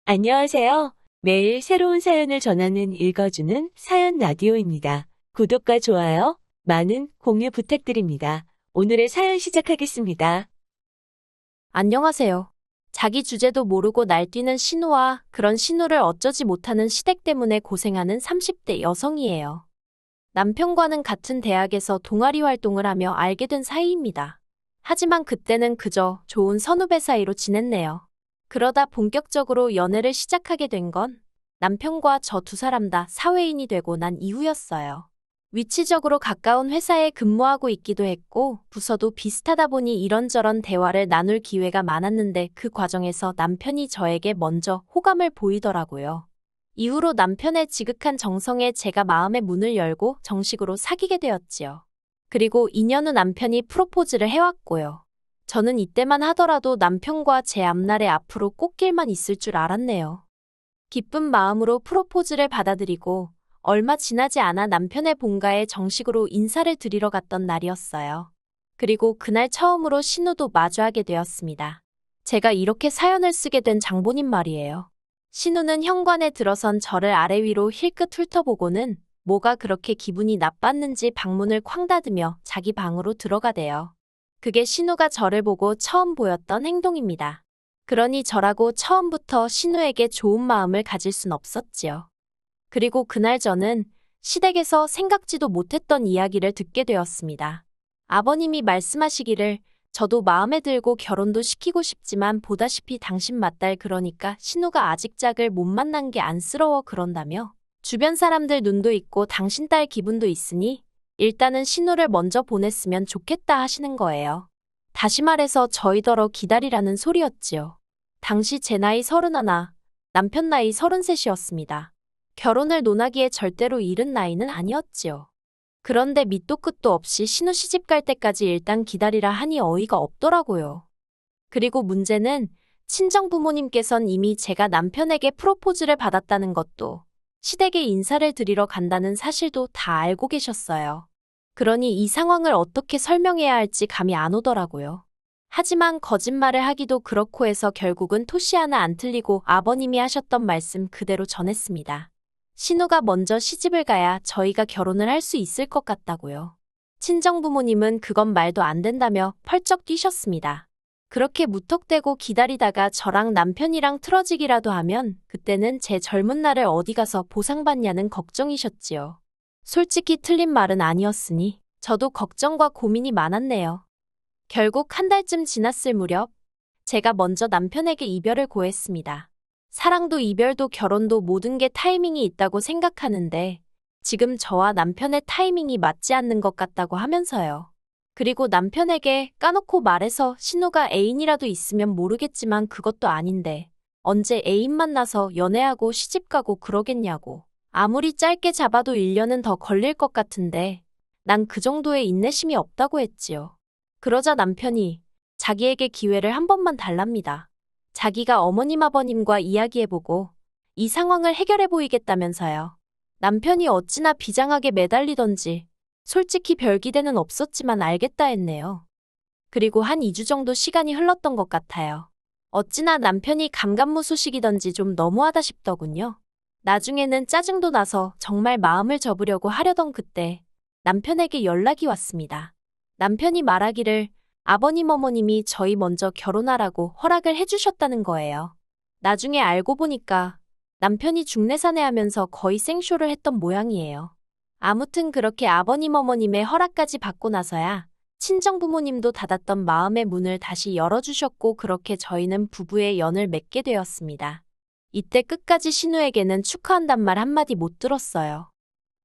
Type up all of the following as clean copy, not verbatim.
안녕하세요. 매일 새로운 사연을 전하는 읽어주는 사연 라디오입니다. 구독과 좋아요, 많은 공유 부탁드립니다. 오늘의 사연 시작하겠습니다. 안녕하세요. 자기 주제도 모르고 날뛰는 신우와 그런 신우를 어쩌지 못하는 시댁 때문에 고생하는 30대 여성이에요. 남편과는 같은 대학에서 동아리 활동을 하며 알게 된 사이입니다. 하지만 그때는 그저 좋은 선후배 사이로 지냈네요. 그러다 본격적으로 연애를 시작하게 된 건 남편과 저 두 사람 다 사회인이 되고 난 이후였어요. 위치적으로 가까운 회사에 근무하고 있기도 했고 부서도 비슷하다 보니 이런저런 대화를 나눌 기회가 많았는데 그 과정에서 남편이 저에게 먼저 호감을 보이더라고요. 이후로 남편의 지극한 정성에 제가 마음의 문을 열고 정식으로 사귀게 되었지요. 그리고 2년 후 남편이 프로포즈를 해왔고요. 저는 이때만 하더라도 남편과 제 앞날에 앞으로 꽃길만 있을 줄 알았네요. 기쁜 마음으로 프로포즈를 받아들이고 얼마 지나지 않아 남편의 본가에 정식으로 인사를 드리러 갔던 날이었어요. 그리고 그날 처음으로 신우도 마주하게 되었습니다. 제가 이렇게 사연을 쓰게 된 장본인 말이에요. 신우는 현관에 들어선 저를 아래 위로 힐끗 훑어보고는 뭐가 그렇게 기분이 나빴는지 방문을 쾅 닫으며 자기 방으로 들어가대요. 그게 신우가 저를 보고 처음 보였던 행동입니다. 그러니 저라고 처음부터 신우에게 좋은 마음을 가질 순 없었지요. 그리고 그날 저는 시댁에서 생각지도 못했던 이야기를 듣게 되었습니다. 아버님이 말씀하시기를 저도 마음에 들고 결혼도 시키고 싶지만 보다시피 당신 맏딸 그러니까 신우가 아직 짝을 못 만난 게 안쓰러워 그런다며 주변 사람들 눈도 있고 당신 딸 기분도 있으니 일단은 신우를 먼저 보냈으면 좋겠다 하시는 거예요. 다시 말해서 저희더러 기다리라는 소리였지요. 당시 제 나이 31, 남편 나이 33이었습니다. 결혼을 논하기에 절대로 이른 나이는 아니었지요. 그런데 밑도 끝도 없이 신우 시집 갈 때까지 일단 기다리라 하니 어이가 없더라고요. 그리고 문제는 친정 부모님께선 이미 제가 남편에게 프로포즈를 받았다는 것도 시댁에 인사를 드리러 간다는 사실도 다 알고 계셨어요. 그러니 이 상황을 어떻게 설명해야 할지 감이 안 오더라고요. 하지만 거짓말을 하기도 그렇고 해서 결국은 토시 하나 안 틀리고 아버님이 하셨던 말씀 그대로 전했습니다. 신우가 먼저 시집을 가야 저희가 결혼을 할 수 있을 것 같다고요. 친정 부모님은 그건 말도 안 된다며 펄쩍 뛰셨습니다. 그렇게 무턱대고 기다리다가 저랑 남편이랑 틀어지기라도 하면 그때는 제 젊은 날을 어디 가서 보상받냐는 걱정이셨지요. 솔직히 틀린 말은 아니었으니 저도 걱정과 고민이 많았네요. 결국 한 달쯤 지났을 무렵 제가 먼저 남편에게 이별을 고했습니다. 사랑도 이별도 결혼도 모든 게 타이밍이 있다고 생각하는데 지금 저와 남편의 타이밍이 맞지 않는 것 같다고 하면서요. 그리고 남편에게 까놓고 말해서 신우가 애인이라도 있으면 모르겠지만 그것도 아닌데 언제 애인 만나서 연애하고 시집가고 그러겠냐고. 아무리 짧게 잡아도 1년은 더 걸릴 것 같은데 난 그 정도의 인내심이 없다고 했지요. 그러자 남편이 자기에게 기회를 한 번만 달랍니다. 자기가 어머님 아버님과 이야기해보고 이 상황을 해결해 보이겠다면서요. 남편이 어찌나 비장하게 매달리던지 솔직히 별 기대는 없었지만 알겠다 했네요. 그리고 한 2주 정도 시간이 흘렀던 것 같아요. 어찌나 남편이 감감무소식이던지 좀 너무하다 싶더군요. 나중에는 짜증도 나서 정말 마음을 접으려고 하려던 그때 남편에게 연락이 왔습니다. 남편이 말하기를 아버님 어머님이 저희 먼저 결혼하라고 허락을 해주셨다는 거예요. 나중에 알고 보니까 남편이 중내사내하면서 거의 생쇼를 했던 모양이에요. 아무튼 그렇게 아버님 어머님의 허락까지 받고 나서야 친정 부모님도 닫았던 마음의 문을 다시 열어주셨고 그렇게 저희는 부부의 연을 맺게 되었습니다. 이때 끝까지 신우에게는 축하한단 말 한마디 못 들었어요.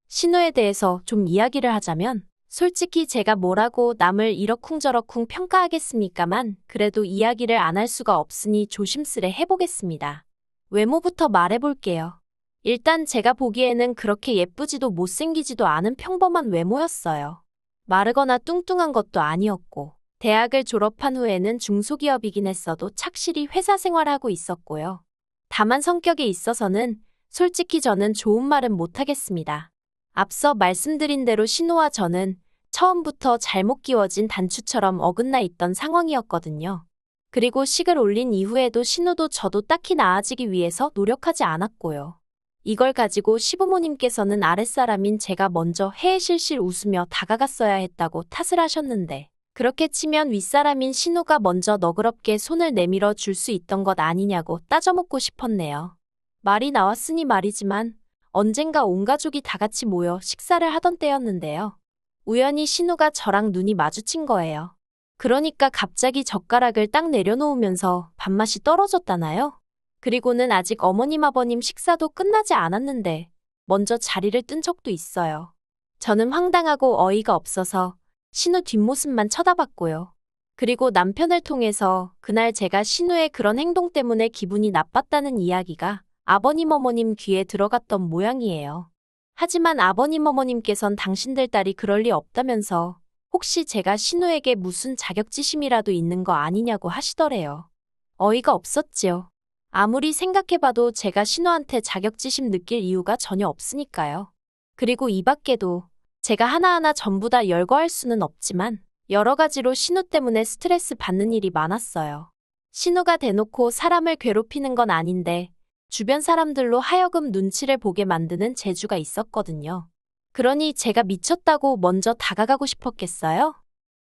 신우에 대해서 좀 이야기를 하자면 솔직히 제가 뭐라고 남을 이러쿵저러쿵 평가하겠습니까만 그래도 이야기를 안 할 수가 없으니 조심스레 해보겠습니다. 외모부터 말해볼게요. 일단 제가 보기에는 그렇게 예쁘지도 못생기지도 않은 평범한 외모였어요. 마르거나 뚱뚱한 것도 아니었고 대학을 졸업한 후에는 중소기업이긴 했어도 착실히 회사 생활하고 있었고요. 다만 성격에 있어서는 솔직히 저는 좋은 말은 못하겠습니다. 앞서 말씀드린 대로 신우와 저는 처음부터 잘못 끼워진 단추처럼 어긋나 있던 상황이었거든요. 그리고 식을 올린 이후에도 신우도 저도 딱히 나아지기 위해서 노력하지 않았고요. 이걸 가지고 시부모님께서는 아랫사람인 제가 먼저 해해실실 웃으며 다가갔어야 했다고 탓을 하셨는데, 그렇게 치면 윗사람인 신우가 먼저 너그럽게 손을 내밀어 줄 수 있던 것 아니냐고 따져먹고 싶었네요. 말이 나왔으니 말이지만 언젠가 온 가족이 다 같이 모여 식사를 하던 때였는데요. 우연히 신우가 저랑 눈이 마주친 거예요. 그러니까 갑자기 젓가락을 딱 내려놓으면서 밥맛이 떨어졌다나요? 그리고는 아직 어머님 아버님 식사도 끝나지 않았는데 먼저 자리를 뜬 적도 있어요. 저는 황당하고 어이가 없어서 신우 뒷모습만 쳐다봤고요. 그리고 남편을 통해서 그날 제가 신우의 그런 행동 때문에 기분이 나빴다는 이야기가 아버님 어머님 귀에 들어갔던 모양이에요. 하지만 아버님 어머님께선 당신들 딸이 그럴 리 없다면서 혹시 제가 신우에게 무슨 자격지심이라도 있는 거 아니냐고 하시더래요. 어이가 없었지요. 아무리 생각해봐도 제가 신우한테 자격지심 느낄 이유가 전혀 없으니까요. 그리고 이 밖에도 제가 하나하나 전부 다 열거할 수는 없지만 여러 가지로 신우 때문에 스트레스 받는 일이 많았어요. 신우가 대놓고 사람을 괴롭히는 건 아닌데 주변 사람들로 하여금 눈치를 보게 만드는 재주가 있었거든요. 그러니 제가 미쳤다고 먼저 다가가고 싶었겠어요?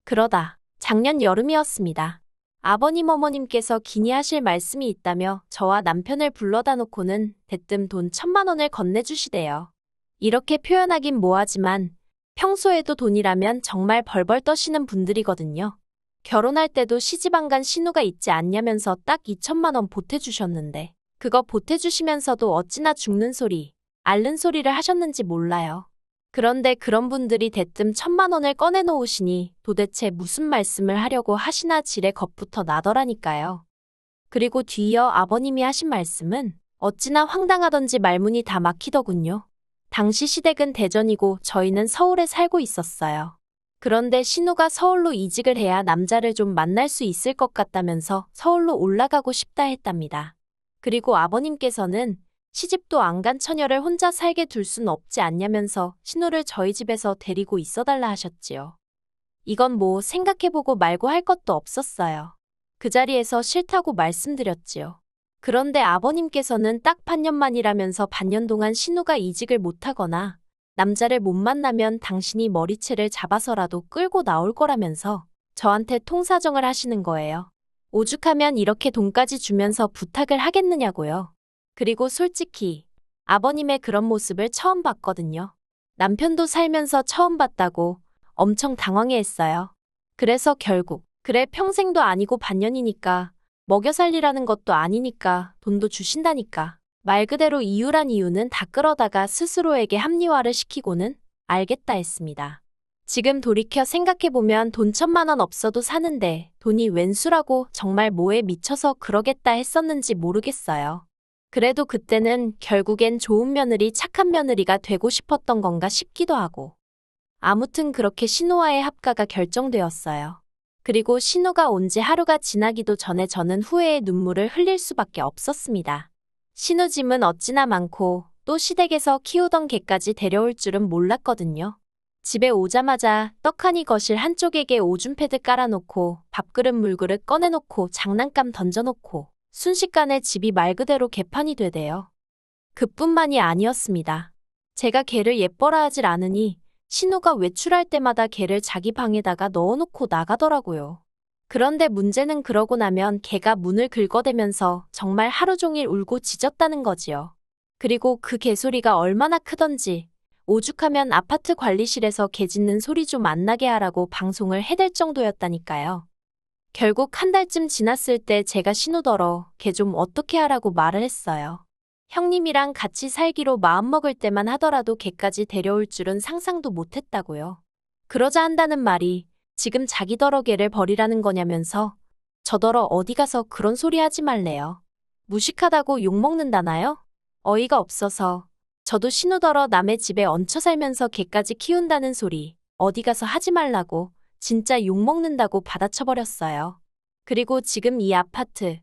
그러다 작년 여름이었습니다. 아버님 어머님께서 기니하실 말씀이 있다며 저와 남편을 불러다 놓고는 대뜸 돈 1,000만 원을 건네주시대요. 이렇게 표현하긴 뭐하지만 평소에도 돈이라면 정말 벌벌 떠시는 분들이거든요. 결혼할 때도 시집안 간 신우가 있지 않냐면서 딱 2,000만 원 보태주셨는데 그거 보태주시면서도 어찌나 죽는 소리, 앓는 소리를 하셨는지 몰라요. 그런데 그런 분들이 대뜸 1,000만 원을 꺼내놓으시니 도대체 무슨 말씀을 하려고 하시나 지레 겁부터 나더라니까요. 그리고 뒤이어 아버님이 하신 말씀은 어찌나 황당하던지 말문이 다 막히더군요. 당시 시댁은 대전이고 저희는 서울에 살고 있었어요. 그런데 신우가 서울로 이직을 해야 남자를 좀 만날 수 있을 것 같다면서 서울로 올라가고 싶다 했답니다. 그리고 아버님께서는 시집도 안 간 처녀를 혼자 살게 둘 순 없지 않냐면서 신우를 저희 집에서 데리고 있어달라 하셨지요. 이건 뭐 생각해보고 말고 할 것도 없었어요. 그 자리에서 싫다고 말씀드렸지요. 그런데 아버님께서는 딱 반년만이라면서 반년 동안 신우가 이직을 못하거나 남자를 못 만나면 당신이 머리채를 잡아서라도 끌고 나올 거라면서 저한테 통사정을 하시는 거예요. 오죽하면 이렇게 돈까지 주면서 부탁을 하겠느냐고요. 그리고 솔직히 아버님의 그런 모습을 처음 봤거든요. 남편도 살면서 처음 봤다고 엄청 당황해했어요. 그래서 결국 그래 평생도 아니고 반년이니까 먹여 살리라는 것도 아니니까 돈도 주신다니까. 말 그대로 이유란 이유는 다 끌어다가 스스로에게 합리화를 시키고는 알겠다 했습니다. 지금 돌이켜 생각해보면 돈 1,000만 원 없어도 사는데 돈이 웬수라고 정말 뭐에 미쳐서 그러겠다 했었는지 모르겠어요. 그래도 그때는 결국엔 좋은 며느리, 착한 며느리가 되고 싶었던 건가 싶기도 하고. 아무튼 그렇게 신우와의 합가가 결정되었어요. 그리고 신우가 온 지 하루가 지나기도 전에 저는 후회의 눈물을 흘릴 수밖에 없었습니다. 신우 짐은 어찌나 많고 또 시댁에서 키우던 개까지 데려올 줄은 몰랐거든요. 집에 오자마자 떡하니 거실 한쪽에게 오줌 패드 깔아놓고 밥그릇 물그릇 꺼내놓고 장난감 던져놓고 순식간에 집이 말 그대로 개판이 되대요. 그뿐만이 아니었습니다. 제가 개를 예뻐라 하질 않으니 신우가 외출할 때마다 개를 자기 방에다가 넣어놓고 나가더라고요. 그런데 문제는 그러고 나면 개가 문을 긁어대면서 정말 하루 종일 울고 짖었다는 거지요. 그리고 그 개소리가 얼마나 크던지 오죽하면 아파트 관리실에서 개 짖는 소리 좀 안 나게 하라고 방송을 해댈 정도였다니까요. 결국 한 달쯤 지났을 때 제가 신우더러 개 좀 어떻게 하라고 말을 했어요. 형님이랑 같이 살기로 마음먹을 때만 하더라도 개까지 데려올 줄은 상상도 못했다고요. 그러자 한다는 말이 지금 자기더러 개를 버리라는 거냐면서 저더러 어디 가서 그런 소리 하지 말래요. 무식하다고 욕먹는다나요? 어이가 없어서 저도 신우더러 남의 집에 얹혀 살면서 개까지 키운다는 소리 어디 가서 하지 말라고 진짜 욕먹는다고 받아쳐버렸어요. 그리고 지금 이 아파트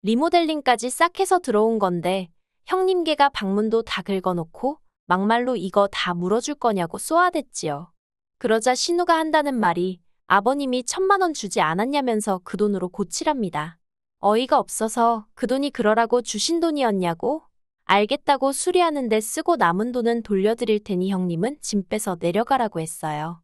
리모델링까지 싹 해서 들어온 건데 형님 개가 방문도 다 긁어놓고 막말로 이거 다 물어줄 거냐고 쏘아댔지요. 그러자 신우가 한다는 말이 아버님이 1,000만 원 주지 않았냐면서 그 돈으로 고치랍니다. 어이가 없어서 그 돈이 그러라고 주신 돈이었냐고? 알겠다고 수리하는데 쓰고 남은 돈은 돌려드릴 테니 형님은 짐 빼서 내려가라고 했어요.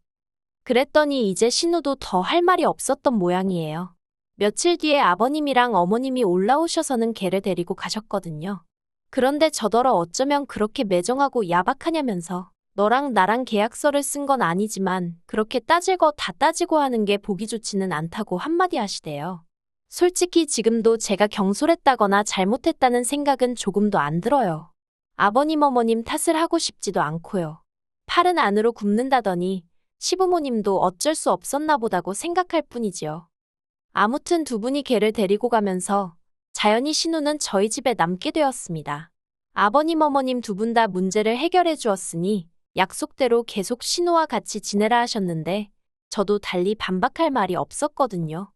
그랬더니 이제 신우도 더 할 말이 없었던 모양이에요. 며칠 뒤에 아버님이랑 어머님이 올라오셔서는 걔를 데리고 가셨거든요. 그런데 저더러 어쩌면 그렇게 매정하고 야박하냐면서 너랑 나랑 계약서를 쓴 건 아니지만 그렇게 따질 거 다 따지고 하는 게 보기 좋지는 않다고 한마디 하시대요. 솔직히 지금도 제가 경솔했다거나 잘못했다는 생각은 조금도 안 들어요. 아버님 어머님 탓을 하고 싶지도 않고요. 팔은 안으로 굽는다더니 시부모님도 어쩔 수 없었나 보다고 생각할 뿐이지요. 아무튼 두 분이 걔를 데리고 가면서 자연히 신우는 저희 집에 남게 되었습니다. 아버님 어머님 두 분 다 문제를 해결해 주었으니 약속대로 계속 신우와 같이 지내라 하셨는데 저도 달리 반박할 말이 없었거든요.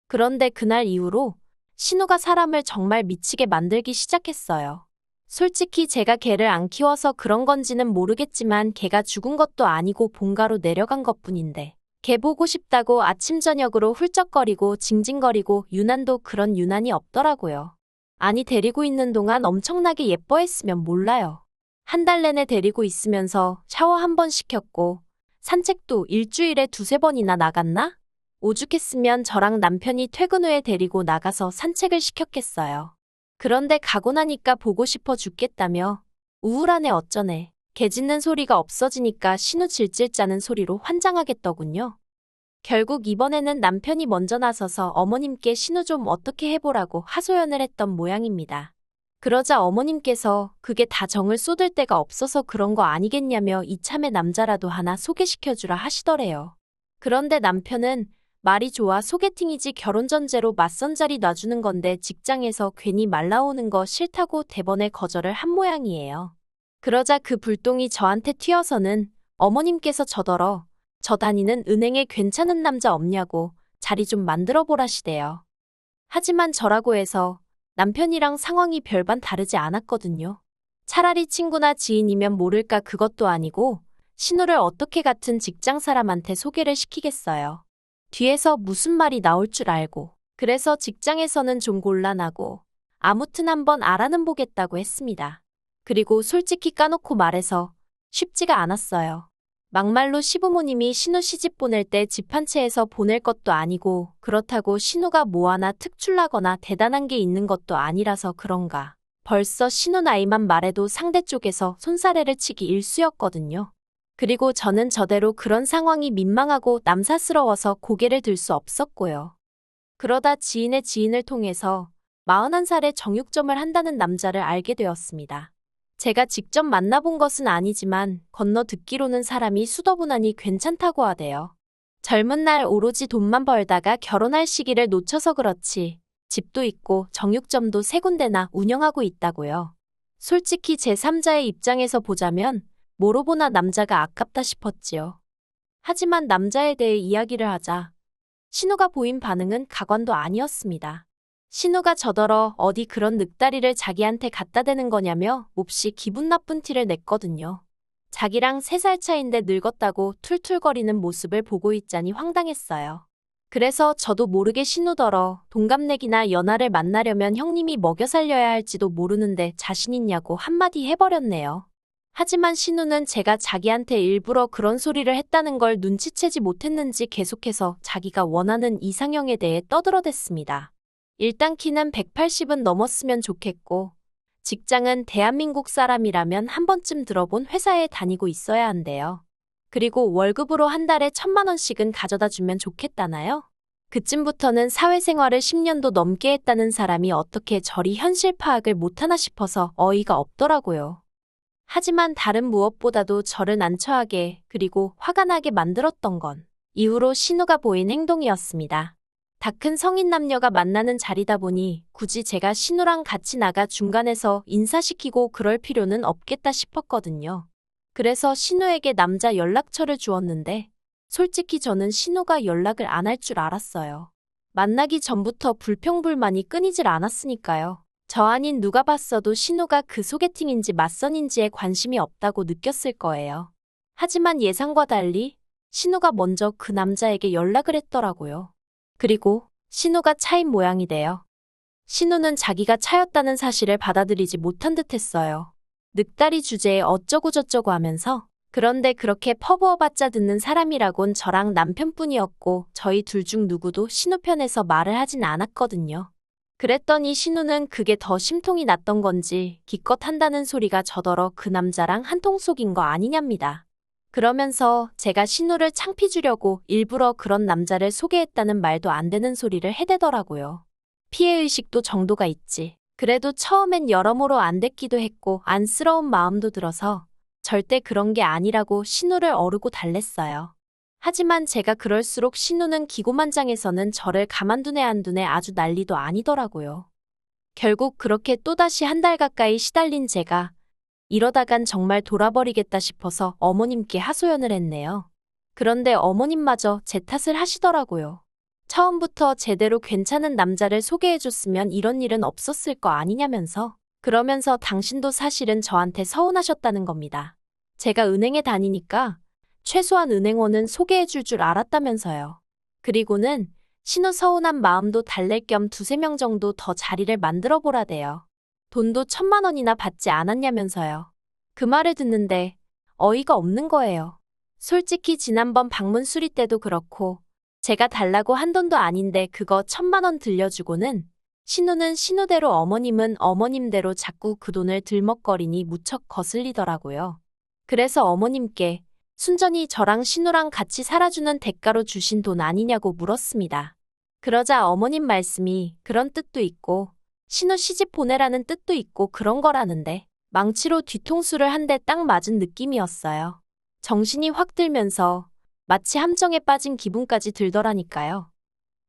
그런데 그날 이후로 신우가 사람을 정말 미치게 만들기 시작했어요. 솔직히 제가 걔를 안 키워서 그런 건지는 모르겠지만 걔가 죽은 것도 아니고 본가로 내려간 것뿐인데 걔 보고 싶다고 아침 저녁으로 훌쩍거리고 징징거리고 유난도 그런 유난이 없더라고요. 아니 데리고 있는 동안 엄청나게 예뻐했으면 몰라요. 한 달 내내 데리고 있으면서 샤워 한 번 시켰고 산책도 일주일에 2~3번이나 나갔나? 오죽했으면 저랑 남편이 퇴근 후에 데리고 나가서 산책을 시켰겠어요. 그런데 가고 나니까 보고 싶어 죽겠다며 우울하네 어쩌네. 개 짖는 소리가 없어지니까 신우 질질 짜는 소리로 환장하겠더군요. 결국 이번에는 남편이 먼저 나서서 어머님께 신우 좀 어떻게 해보라고 하소연을 했던 모양입니다. 그러자 어머님께서 그게 다 정을 쏟을 데가 없어서 그런 거 아니겠냐며 이참에 남자라도 하나 소개시켜주라 하시더래요. 그런데 남편은 말이 좋아 소개팅이지 결혼 전제로 맞선 자리 놔주는 건데 직장에서 괜히 말 나오는 거 싫다고 대번에 거절을 한 모양이에요. 그러자 그 불똥이 저한테 튀어서는 어머님께서 저더러 저 다니는 은행에 괜찮은 남자 없냐고 자리 좀 만들어 보라시대요. 하지만 저라고 해서 남편이랑 상황이 별반 다르지 않았거든요. 차라리 친구나 지인이면 모를까 그것도 아니고 신우를 어떻게 같은 직장 사람한테 소개를 시키겠어요. 뒤에서 무슨 말이 나올 줄 알고. 그래서 직장에서는 좀 곤란하고 아무튼 한번 알아는 보겠다고 했습니다. 그리고 솔직히 까놓고 말해서 쉽지가 않았어요. 막말로 시부모님이 신우 시집 보낼 때 집 한 채에서 보낼 것도 아니고 그렇다고 신우가 뭐 하나 특출나거나 대단한 게 있는 것도 아니라서 그런가. 벌써 신우 나이만 말해도 상대 쪽에서 손사래를 치기 일쑤였거든요. 그리고 저는 저대로 그런 상황이 민망하고 남사스러워서 고개를 들 수 없었고요. 그러다 지인의 지인을 통해서 41살에 정육점을 한다는 남자를 알게 되었습니다. 제가 직접 만나본 것은 아니지만 건너 듣기로는 사람이 수더분하니 괜찮다고 하대요. 젊은 날 오로지 돈만 벌다가 결혼할 시기를 놓쳐서 그렇지 집도 있고 정육점도 3군데나 운영하고 있다고요. 솔직히 제3자의 입장에서 보자면 뭐로 보나 남자가 아깝다 싶었지요. 하지만 남자에 대해 이야기를 하자 신우가 보인 반응은 가관도 아니었습니다. 신우가 저더러 어디 그런 늑다리를 자기한테 갖다 대는 거냐며 몹시 기분 나쁜 티를 냈거든요. 자기랑 3살 차인데 늙었다고 툴툴거리는 모습을 보고 있자니 황당했어요. 그래서 저도 모르게 신우더러 동갑내기나 연하를 만나려면 형님이 먹여 살려야 할지도 모르는데 자신 있냐고 한마디 해버렸네요. 하지만 신우는 제가 자기한테 일부러 그런 소리를 했다는 걸 눈치채지 못했는지 계속해서 자기가 원하는 이상형에 대해 떠들어댔습니다. 일단 키는 180은 넘었으면 좋겠고 직장은 대한민국 사람이라면 한 번쯤 들어본 회사에 다니고 있어야 한대요. 그리고 월급으로 한 달에 1,000만 원씩은 가져다 주면 좋겠다나요? 그쯤부터는 사회생활을 10년도 넘게 했다는 사람이 어떻게 저리 현실 파악을 못하나 싶어서 어이가 없더라고요. 하지만 다른 무엇보다도 저를 난처하게 그리고 화가 나게 만들었던 건 이후로 신우가 보인 행동이었습니다. 다 큰 성인 남녀가 만나는 자리다 보니 굳이 제가 신우랑 같이 나가 중간에서 인사시키고 그럴 필요는 없겠다 싶었거든요. 그래서 신우에게 남자 연락처를 주었는데 솔직히 저는 신우가 연락을 안 할 줄 알았어요. 만나기 전부터 불평불만이 끊이질 않았으니까요. 저 아닌 누가 봤어도 신우가 그 소개팅인지 맞선인지에 관심이 없다고 느꼈을 거예요. 하지만 예상과 달리 신우가 먼저 그 남자에게 연락을 했더라고요. 그리고 신우가 차인 모양이 돼요. 신우는 자기가 차였다는 사실을 받아들이지 못한 듯 했어요. 늑다리 주제에 어쩌고저쩌고 하면서 그런데 그렇게 퍼부어봤자 듣는 사람이라곤 저랑 남편뿐이었고 저희 둘 중 누구도 신우 편에서 말을 하진 않았거든요. 그랬더니 신우는 그게 더 심통이 났던 건지 기껏 한다는 소리가 저더러 그 남자랑 한통 속인 거 아니냐입니다. 그러면서 제가 신우를 창피 주려고 일부러 그런 남자를 소개했다는 말도 안 되는 소리를 해대더라고요. 피해의식도 정도가 있지. 그래도 처음엔 여러모로 안 됐기도 했고 안쓰러운 마음도 들어서 절대 그런 게 아니라고 신우를 어르고 달랬어요. 하지만 제가 그럴수록 신우는 기고만장해서는 저를 가만두네 안 두네 아주 난리도 아니더라고요. 결국 그렇게 또다시 한 달 가까이 시달린 제가 이러다간 정말 돌아버리겠다 싶어서 어머님께 하소연을 했네요. 그런데 어머님마저 제 탓을 하시더라고요. 처음부터 제대로 괜찮은 남자를 소개해줬으면 이런 일은 없었을 거 아니냐면서 그러면서 당신도 사실은 저한테 서운하셨다는 겁니다. 제가 은행에 다니니까 최소한 은행원은 소개해줄 줄 알았다면서요. 그리고는 신우 서운한 마음도 달랠 겸 두세 명 정도 더 자리를 만들어 보라대요. 돈도 1,000만 원이나 받지 않았냐면서요. 그 말을 듣는데 어이가 없는 거예요. 솔직히 지난번 방문 수리 때도 그렇고 제가 달라고 한 돈도 아닌데 그거 1,000만 원 들려주고는 신우는 신우대로 어머님은 어머님대로 자꾸 그 돈을 들먹거리니 무척 거슬리더라고요. 그래서 어머님께 순전히 저랑 신우랑 같이 살아주는 대가로 주신 돈 아니냐고 물었습니다. 그러자 어머님 말씀이 그런 뜻도 있고 신우 시집 보내라는 뜻도 있고 그런 거라는데 망치로 뒤통수를 한 대 딱 맞은 느낌이었어요. 정신이 확 들면서 마치 함정에 빠진 기분까지 들더라니까요.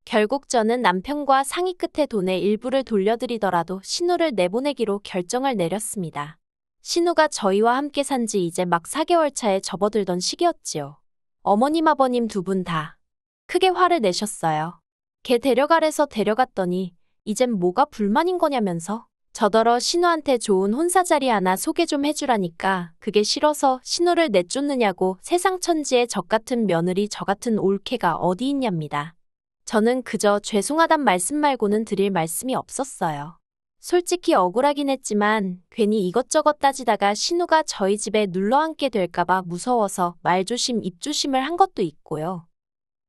결국 저는 남편과 상의 끝에 돈의 일부를 돌려드리더라도 신우를 내보내기로 결정을 내렸습니다. 신우가 저희와 함께 산 지 이제 막 4개월 차에 접어들던 시기였지요. 어머님 아버님 두 분 다 크게 화를 내셨어요. 걔 데려가래서 데려갔더니 이젠 뭐가 불만인 거냐면서 저더러 신우한테 좋은 혼사 자리 하나 소개 좀 해주라니까 그게 싫어서 신우를 내쫓느냐고 세상 천지에 적 같은 며느리 저 같은 올케가 어디 있냐입니다. 저는 그저 죄송하단 말씀 말고는 드릴 말씀이 없었어요. 솔직히 억울하긴 했지만 괜히 이것저것 따지다가 신우가 저희 집에 눌러앉게 될까봐 무서워서 말조심 입조심을 한 것도 있고요.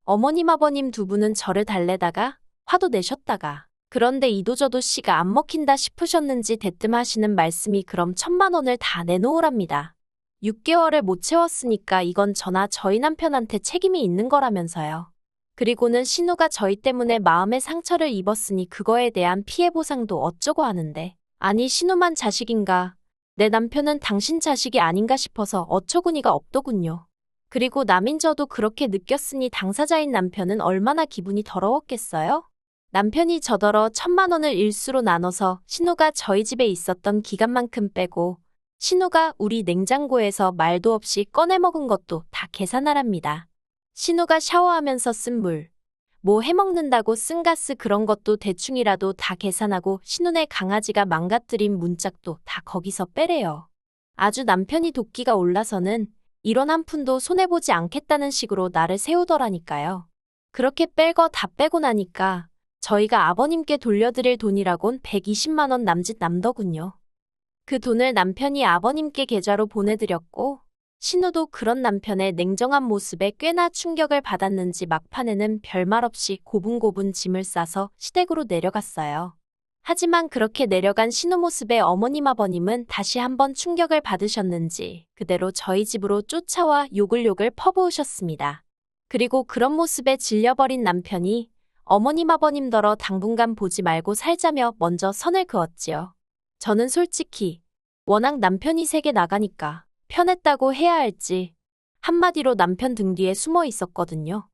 어머님 아버님 두 분은 저를 달래다가 화도 내셨다가 그런데 이도저도 씨가 안 먹힌다 싶으셨는지 대뜸 하시는 말씀이 그럼 1,000만 원을 다 내놓으랍니다. 6개월을 못 채웠으니까 이건 저나 저희 남편한테 책임이 있는 거라면서요. 그리고는 신우가 저희 때문에 마음의 상처를 입었으니 그거에 대한 피해 보상도 어쩌고 하는데 아니 신우만 자식인가 내 남편은 당신 자식이 아닌가 싶어서 어처구니가 없더군요. 그리고 남인 저도 그렇게 느꼈으니 당사자인 남편은 얼마나 기분이 더러웠겠어요? 남편이 저더러 1,000만 원을 일수로 나눠서 신우가 저희 집에 있었던 기간만큼 빼고 신우가 우리 냉장고에서 말도 없이 꺼내 먹은 것도 다 계산하랍니다. 신우가 샤워하면서 쓴 물, 뭐 해먹는다고 쓴 가스 그런 것도 대충이라도 다 계산하고 신우네 강아지가 망가뜨린 문짝도 다 거기서 빼래요. 아주 남편이 도끼가 올라서는 이런 한 푼도 손해보지 않겠다는 식으로 나를 세우더라니까요. 그렇게 뺄 거 다 빼고 나니까 저희가 아버님께 돌려드릴 돈이라곤 120만 원 남짓 남더군요. 그 돈을 남편이 아버님께 계좌로 보내드렸고 신우도 그런 남편의 냉정한 모습에 꽤나 충격을 받았는지 막판에는 별말 없이 고분고분 짐을 싸서 시댁으로 내려갔어요. 하지만 그렇게 내려간 신우 모습에 어머님 아버님은 다시 한번 충격을 받으셨는지 그대로 저희 집으로 쫓아와 욕을 퍼부으셨습니다. 그리고 그런 모습에 질려버린 남편이 어머님 아버님더러 당분간 보지 말고 살자며 먼저 선을 그었지요. 저는 솔직히 워낙 남편이 세게 나가니까 편했다고 해야 할지 한마디로 남편 등 뒤에 숨어 있었거든요.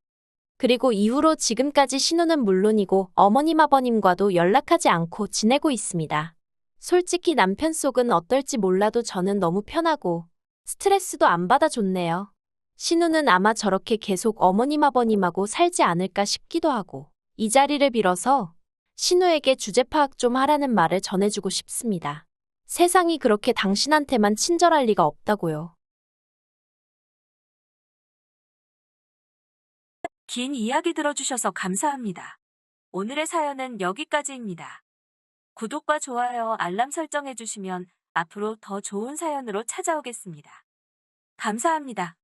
그리고 이후로 지금까지 신우는 물론이고 어머님 아버님과도 연락하지 않고 지내고 있습니다. 솔직히 남편 속은 어떨지 몰라도 저는 너무 편하고 스트레스도 안 받아줬네요. 신우는 아마 저렇게 계속 어머님 아버님하고 살지 않을까 싶기도 하고 이 자리를 빌어서 신우에게 주제 파악 좀 하라는 말을 전해주고 싶습니다. 세상이 그렇게 당신한테만 친절할 리가 없다고요. 긴 이야기 들어주셔서 감사합니다. 오늘의 사연은 여기까지입니다. 구독과 좋아요, 알람 설정해주시면 앞으로 더 좋은 사연으로 찾아오겠습니다. 감사합니다.